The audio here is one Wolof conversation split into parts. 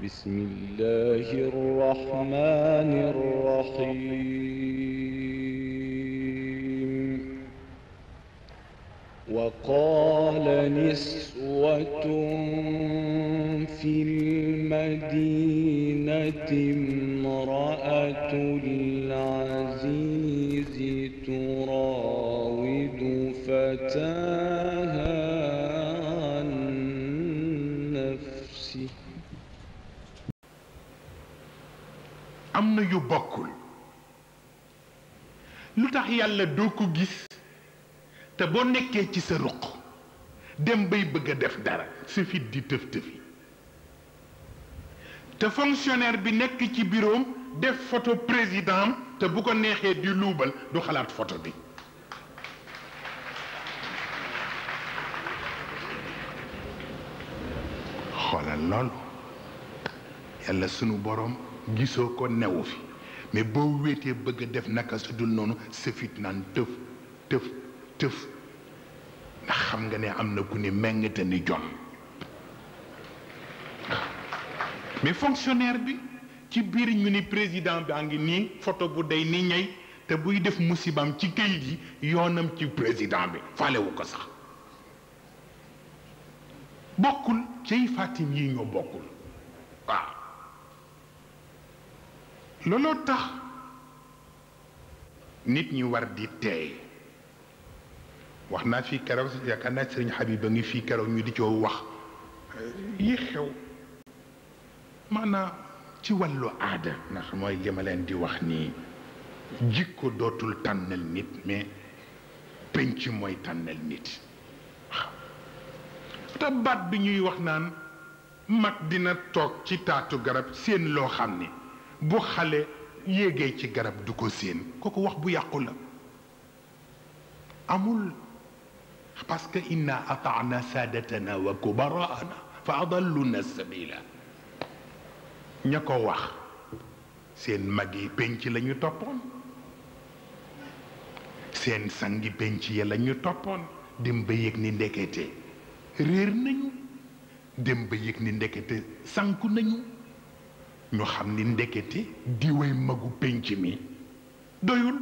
بسم الله الرحمن الرحيم وقال نسوة في المدينة امرأة العزيز تراود فتاها عن نفسه am na yu bokkul lu tax yàlla doo ko gis te boo nekkee ci sa ruq dem bay bëgg a def dara sa fit di tëf tëfi te fonctionnaire bi nekk ci bureau def photo président te bu ko neexee di luubal du xalaat photo bi xoolal loolu yàlla sunu borom gisoo ko newu fi mais boo wéetee bëgg a def naka su dul noonu sa fit naan tëf tëf tëf ndax xam nga ne am na ku ni méngate ni jon mais fonctionnaire bi ci biir ñu ni président bi a ngi nii photo bu day ni ñey te buy def musibam ci kayit yi yoonam ci président bi faalewu ko sax bokkul cay Fatim yi ñoo bokkul waaw looloo tax nit ñi war di teey wax naa fii keroog yaakaar naa sëriñ Habib a ngi fii keroog ñu di coo wax yi xew maanaam ci wàllu aada ndax mooy li ma leen di wax nii jikko dootul tànnal nit mais penc mooy tànnal nit waaw te baat bi ñuy wax naan mag dina toog ci taatu garab seen loo xam ne bu xale yéegee ci garab du ko séen kooku wax bu yàqu la amul parce que inna ataana saadatana wa kubaraana fa adalluna sabila ña ko wax seen mag yi penc la ñu toppoon seen sangi penc ya la ñu toppoon dem ba yëg ni ndekete réer nañu dem ba yëg ni ndekete sanku nañu ñu xam ni ndekete diwee magu penc mi doyul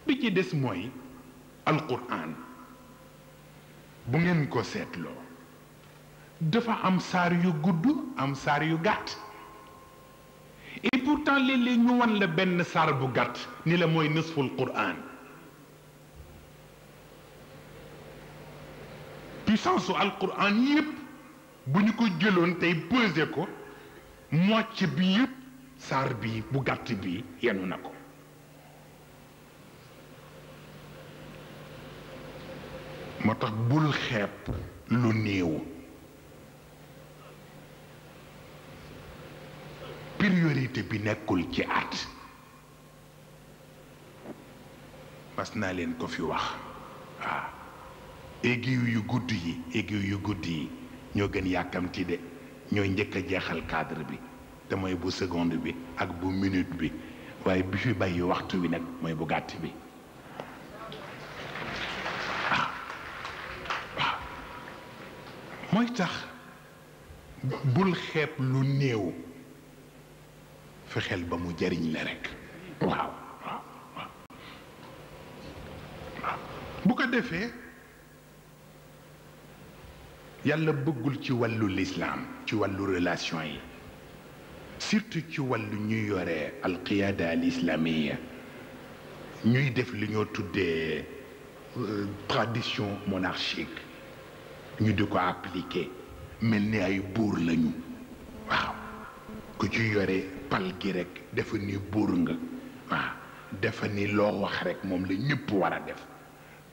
bi ci des mooy alquran bu ngeen ko seetloo dafa am saar yu gudd am saar yu gàtt et pourtant léeg-léeg ñu wan la benn saar bu gàtt ni la mooy nisful quran puissance su alquran yépp bu ñu ko jëloon tey pesé ko mocc bi yépp saar bi bu gàtt bi yenu na ko moo tax bul xeeb lu néew priorité bi nekkul ci at mas naa leen ko fi wax waaw aiguille yu gudd yi ñoo gën yàkkamti de ñooy njëkk a jeexal cadre bi te mooy bu seconde bi ak bu minute bi waaye bi fi bàyyi waxtu wi nag mooy bu gàtt bi waaw mooy tax bul xeeb lu néew fexeel ba mu jariñ la rekk waaw bu ko defee yàlla bëggul ci wàllu lislaam ci wàllu relation yi surtout ci wàllu ñuy yore alqiyaada al islamiya ñuy def li ñoo tuddee tradition monarchique ñu di ko appliquer mel ni ay buur lañu waaw ku ci yore pal gi rek dafa ni buur nga waaw dafa ni loo wax rek moom la ñëpp war a def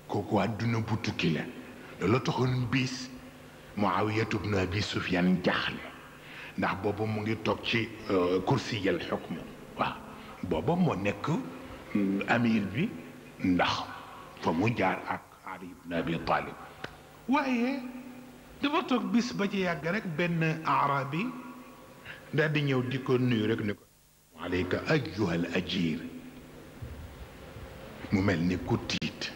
kooku àdduna bu tukki la loolu taxoon bis Muawiyatu bnu Abi Sufyaan jaaxle ndax booba mu ngi toog ci kursiyal xukm waaw booba moo nekk amir bi ndax fa mu jaar ak Ali ibn Abi Talib waaye dafa toog bis ba ci yàgg rek benn arabi daal di ñëw di ko nuyu rek ni ko alayka ayyuhal ajir mu mel ni ku tiit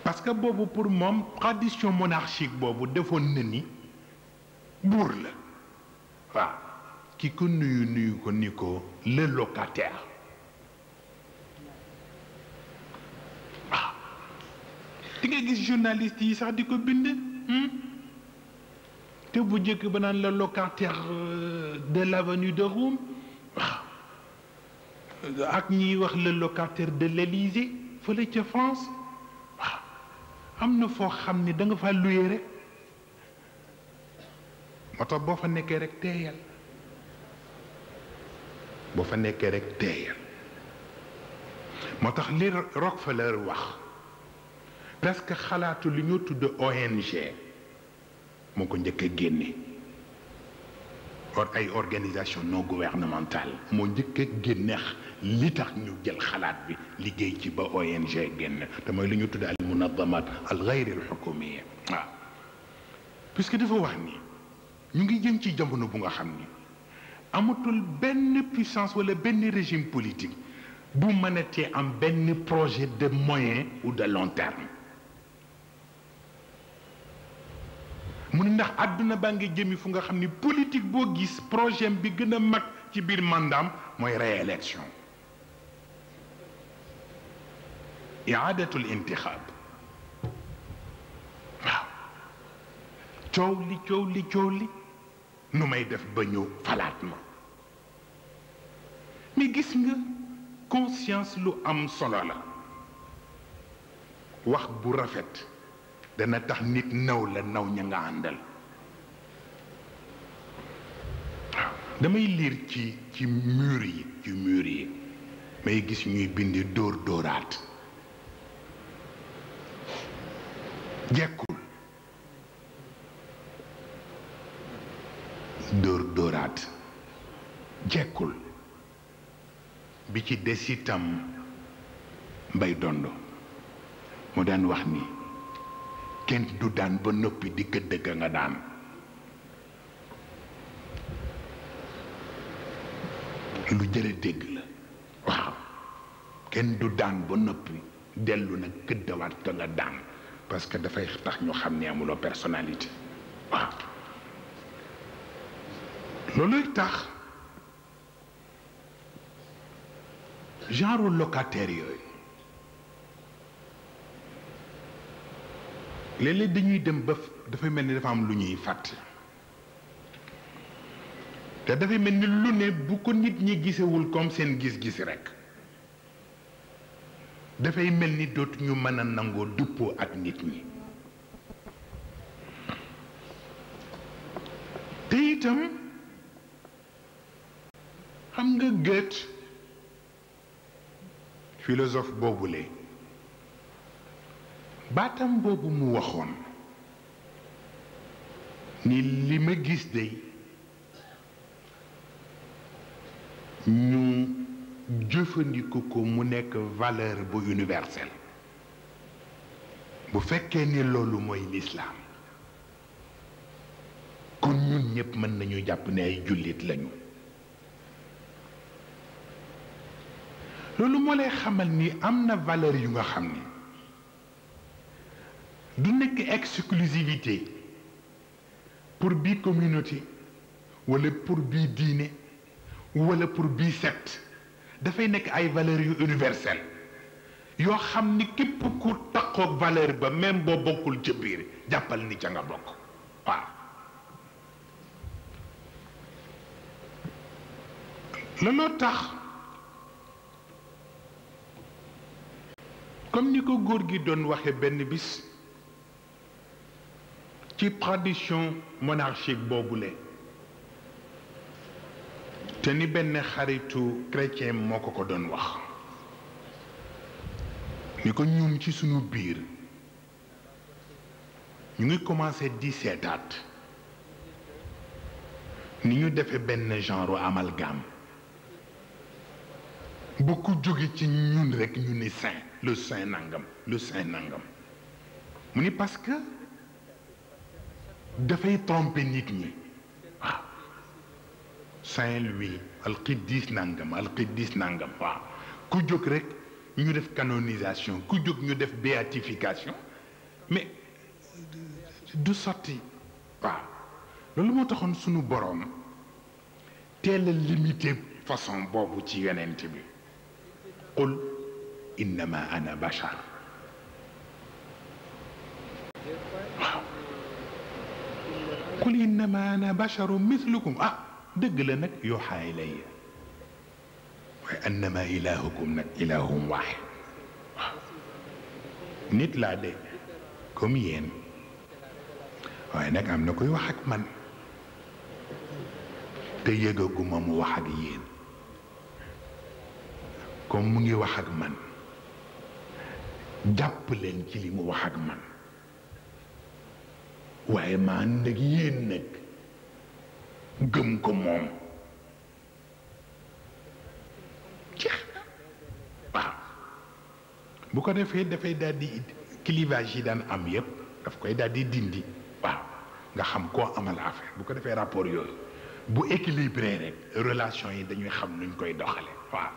parce que boobu pour moom tradition monarchique boobu defoon na ni buur la waaw ki ko nuyu ko ni ko le locataire waaw di nga gis journaliste yi sax di ko bind te bu njëkk ba naan le locataire de l'avenue de Roume waaw ak ñiy wax le locataire de l'Élysée fële ca France waaw am na foo xam ni da nga fa luye rek moo tax boo fa nekkee rek teeyal boo fa nekkee rek teeyal moo tax li Rockefeller wax presque xalaatu li ñu tudd ONG moo ko njëkk a génne ay organisation non gouvernementale moo njëkk a génne li tax ñu jël xalaat bi liggéey ci ba ONG génn te mooy li ñu tudd al munazzamat al ghayr al hukumiyya waaw puisque dafa wax ni ñu ngi jëm ci jamono bu nga xam ni amatul benn puissance wala benn régime politique bu mënatee am benn projet de moyen ou de long terme mu ne ndax àdduna baa ngi jëmi fu nga xam ni politique boo gis projet bi gën a mag ci biir mandaam mooy réélection iaadatul intixaab waaw coow li nu may def ba ñu falaat ma mais gis nga conscience lu am solo la wax bu rafet dana tax nit naw la naw ña nga àndal waaw damay liir ci mur yi may gis ñuy bindi dóoraat jekkul dóoraat jekkul bi ci des itam Mbay Dondo mu daan wax ni kenn du daan ba noppi di gëdd ka nga daan lu jëre dégg la waaw kenn du daan ba noppi dellu nag gëddawaat ka nga daan parce que dafay tax ñu xam ne amuloo personnalité waaw looluy tax genre locataire yooyu léeg-léeg dañuy dem ba dafay mel ni dafa am lu ñuy fàtte te dafay mel ni lu ne bu ko nit ñi gisewul comme seen gis-gis rekk dafay mel ni dootuñu mën a nangoo duppoo ak nit ñi te itam xam nga Goethe philosophe boobule baatam boobu mu waxoon ni li ma gis dey ñu jëfandiku ko mu nekk valeur bu universelle bu fekkee ni loolu mooy lislaam kon ñun ñëpp mën nañu jàpp ne ay jullit lañu loolu moo lay xamal ni am na valeur yu nga xam ni du nekk exclusivité pour bii communauté wala pour bii diine wala pour bii secte dafay nekk ay valeurs yu universelles yoo xam ni képp ku takkook valeur ba même boo bokkul ca biir jàppal ni ca nga bokk waaw looloo tax comme ni ko góor gi doon waxe benn bis ci tradition monarchique boobule te ni benn xaritu chrétien moo ko doon wax ni ko ñun ci sunu biir ñu ngi commencé di seetaat ni ñu defee benn genre amalgame bu ku jóge ci ñun rek ñu ni saint le saint nangam le saint nangam mu ni parce que dafay tromper nit ñi waaw saint Louis alqiddis nangam waaw ku jóg rek ñu def canonisation ku jóg ñu def béatification mais du sotti waaw loolu moo taxoon sunu boroom teel a limité façon boobu ci yonent bi qul innama ana bashar waaw qul innama ana basharu mithlukum ah dëgg la nag yuuxaa ilayya waaye annama ilahukum nag ilahum waaxid waaw nit laa de comme yéen waaye nag am na koy wax ak man te yëgaguma mu wax ak yéen comme mu ngi wax ak man jàpp leen ci li mu wax ak man waaye ma ànd ak yéen nag gëm ko moom jeex na waaw bu ko defee dafay daal di clivage yi daan am yépp daf koy daal di dindi waaw nga xam koo amal affaire bu ko defee rapport yooyu bu équilibré rek relation yi dañuy xam nuñ koy doxale waaw